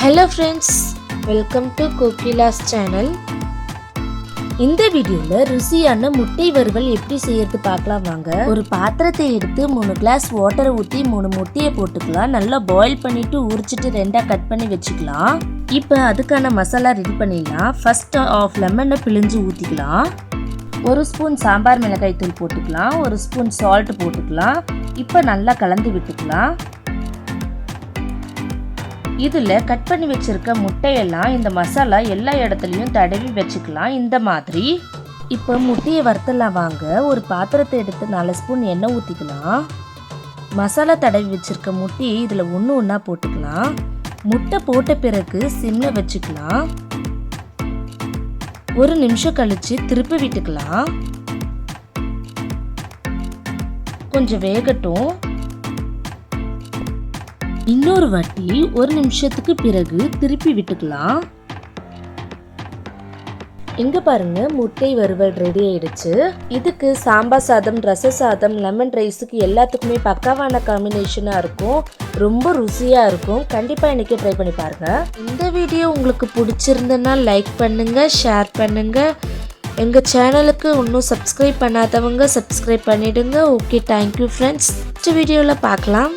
Hello friends, welcome to Kokila's channel. இந்த வீடியோல ருசியான முட்டை வறுவல் எப்படி செய்யறது பார்க்கலாம் வாங்க. ஒரு பாத்திரத்தை எடுத்து 3 கிளாஸ் வாட்டரை ஊத்தி 3 முட்டையை போட்டுக்கலாம். நல்லா பாயில் பண்ணிட்டு உரிச்சிட்டு ரெண்டா கட் பண்ணி வச்சுக்கலாம். இப்போ அதுக்கான மசாலா ரெடி பண்ணிடலாம். ஃபர்ஸ்ட் ஆஃப் லெமனை பிழிஞ்சு ஊத்திக்கலாம். 1 ஸ்பூன் சாம்பார் மிளகாய் தூள் போட்டுக்கலாம். 1 ஸ்பூன் சால்ட் போட்டுக்கலாம். இப்போ நல்லா கலந்து விட்டுக்கலாம். இதில் கட் பண்ணி வச்சிருக்க முட்டையெல்லாம் இந்த மசாலா எல்லா இடத்துலையும் தடவி வச்சுக்கலாம். இந்த மாதிரி இப்போ முட்டையை வறுத்தலாம் வாங்க. ஒரு பாத்திரத்தை எடுத்து 4 ஸ்பூன் எண்ணெய் ஊற்றிக்கலாம். மசாலா தடவி வச்சிருக்க முட்டையை இதில் ஒன்றா போட்டுக்கலாம். முட்டை போட்ட பிறகு சிம்மில் வச்சுக்கலாம். 1 நிமிஷம் கழித்து திருப்பி விட்டுக்கலாம். கொஞ்சம் வேகட்டும். இன்னொரு வாட்டி 1 நிமிஷத்துக்கு பிறகு திருப்பி விட்டுக்கலாம். இங்க பாருங்க, முட்டை வறுவல் ரெடி ஆயிடுச்சு. இதுக்கு சாம்பார் சாதம், ரச சாதம், லெமன் ரைஸுக்கு எல்லாத்துக்குமே பக்காவான காம்பினேஷனா இருக்கும். ரொம்ப ருசியா இருக்கும். கண்டிப்பா இன்னைக்கு ட்ரை பண்ணி பாருங்க. இந்த வீடியோ உங்களுக்கு பிடிச்சிருந்ததுன்னா லைக் பண்ணுங்க, ஷேர் பண்ணுங்க. எங்க சேனலுக்கு இன்னும் சப்ஸ்கிரைப் பண்ணாதவங்க சப்ஸ்கிரைப் பண்ணிடுங்க. Okay, thank you friends. நெக்ஸ்ட் வீடியோல பார்க்கலாம்.